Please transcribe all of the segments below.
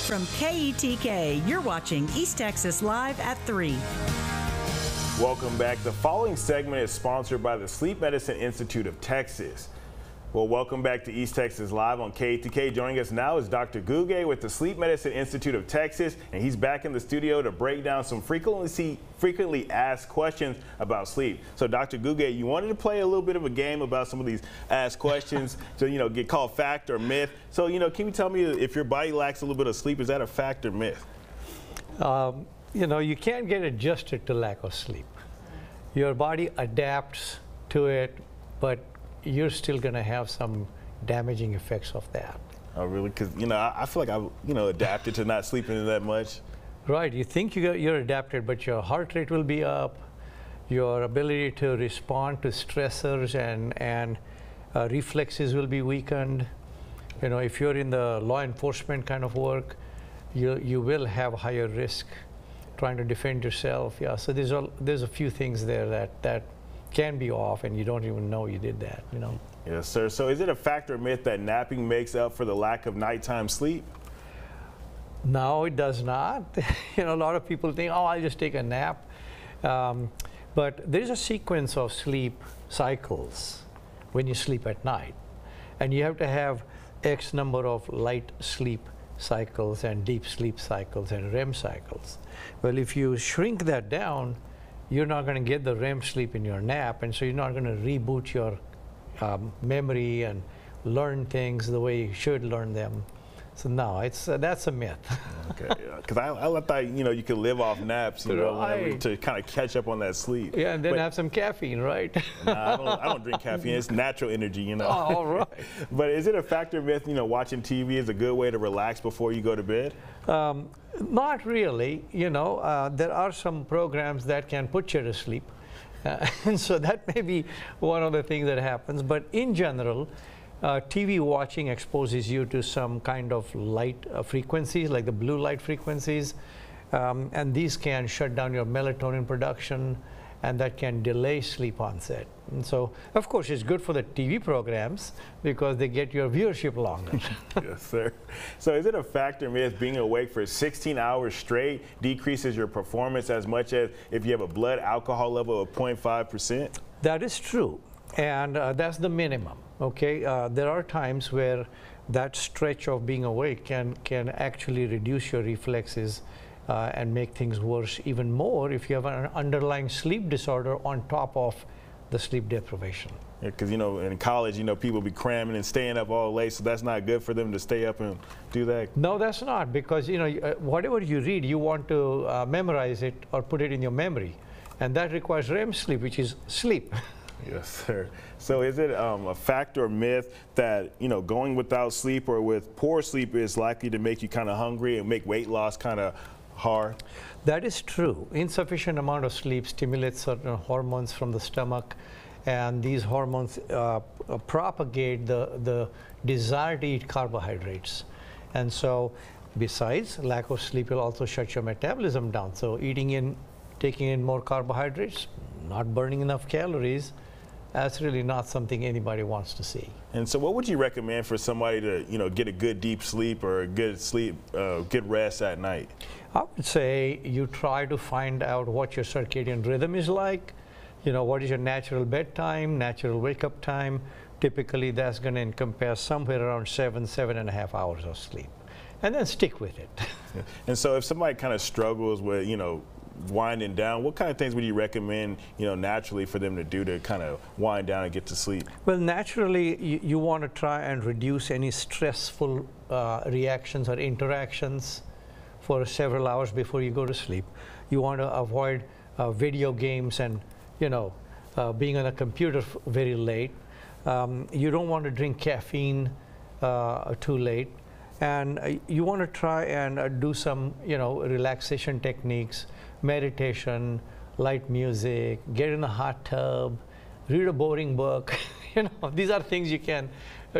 From KETK, you're watching East Texas Live at 3. Welcome back. The following segment is sponsored by the Sleep Medicine Institute of Texas. Well, welcome back to East Texas Live on KETK. Joining us now is Dr. Guge with the Sleep Medicine Institute of Texas, and he's back in the studio to break down some frequently asked questions about sleep. So, Dr. Guge, you wanted to play a little bit of a game about some of these asked questions to, get called fact or myth. So, can you tell me if your body lacks a little bit of sleep, is that a fact or myth? You can't get adjusted to lack of sleep. Your body adapts to it, but you're still going to have some damaging effects of that. Oh, really? Because, I feel like I've, adapted to not sleeping that much. Right. You think you're adapted, but your heart rate will be up. Your ability to respond to stressors and reflexes will be weakened. If you're in the law enforcement kind of work, you will have higher risk trying to defend yourself. Yeah. So there's a few things there that can be off, and you don't even know you did that. Yes, sir. So is it a fact or myth that napping makes up for the lack of nighttime sleep? No, it does not. A lot of people think, oh, I'll just take a nap. But there's a sequence of sleep cycles when you sleep at night. And you have to have X number of light sleep cycles and deep sleep cycles and REM cycles. Well, if you shrink that down, you're not going to get the REM sleep in your nap, and so you're not going to reboot your memory and learn things the way you should learn them. So no, that's a myth. Okay, because I thought you could live off naps, to kind of catch up on that sleep. Yeah, and then have some caffeine, right? Nah, I don't drink caffeine. It's natural energy, Oh, all right. But is it a fact or myth? Watching TV is a good way to relax before you go to bed? Not really. There are some programs that can put you to sleep, and so that may be one of the things that happens. But in general, TV watching exposes you to some kind of light frequencies, like the blue light frequencies, and these can shut down your melatonin production, and that can delay sleep onset. And so, of course, it's good for the TV programs because they get your viewership longer. Yes, sir. So is it a fact or myth being awake for 16 hours straight decreases your performance as much as if you have a blood alcohol level of 0.5%? That is true, and that's the minimum. Okay, there are times where that stretch of being awake can actually reduce your reflexes and make things worse even more if you have an underlying sleep disorder on top of the sleep deprivation. Yeah, because in college, people be cramming and staying up all late, so that's not good for them to stay up and do that. No, that's not, because whatever you read, you want to memorize it or put it in your memory, and that requires REM sleep, which is sleep. Yes, sir. So is it a fact or myth that, going without sleep or with poor sleep is likely to make you kind of hungry and make weight loss kind of hard? That is true. Insufficient amount of sleep stimulates certain hormones from the stomach, and these hormones propagate the desire to eat carbohydrates. And so, besides, lack of sleep will also shut your metabolism down. So taking in more carbohydrates, not burning enough calories, that's really not something anybody wants to see. And so what would you recommend for somebody to, get a good deep sleep or a good sleep, good rest at night? I would say you try to find out what your circadian rhythm is like. What is your natural bedtime, natural wake-up time. Typically, that's going to encompass somewhere around 7.5 hours of sleep. And then stick with it. Yeah. And so if somebody kind of struggles with, winding down, what kind of things would you recommend, naturally for them to do to kind of wind down and get to sleep? Well, naturally, you want to try and reduce any stressful reactions or interactions for several hours before you go to sleep. You want to avoid video games and, being on a computer very late. You don't want to drink caffeine too late. And you want to try and do some, relaxation techniques, meditation, light music, get in a hot tub, read a boring book. These are things you can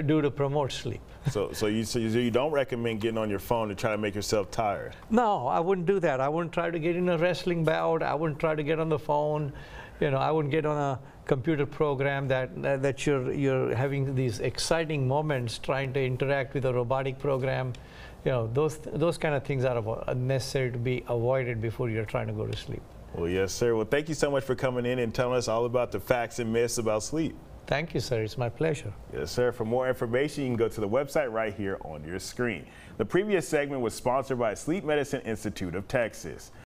do to promote sleep. So you don't recommend getting on your phone to try to make yourself tired? No, I wouldn't do that. I wouldn't try to get in a wrestling bout. I wouldn't try to get on the phone. I wouldn't get on a computer program that you're having these exciting moments trying to interact with a robotic program. those kind of things are necessary to be avoided before you're trying to go to sleep. Well, yes, sir. Well, thank you so much for coming in and telling us all about the facts and myths about sleep. Thank you, sir. It's my pleasure. Yes, sir. For more information, you can go to the website right here on your screen. The previous segment was sponsored by Sleep Medicine Institute of Texas.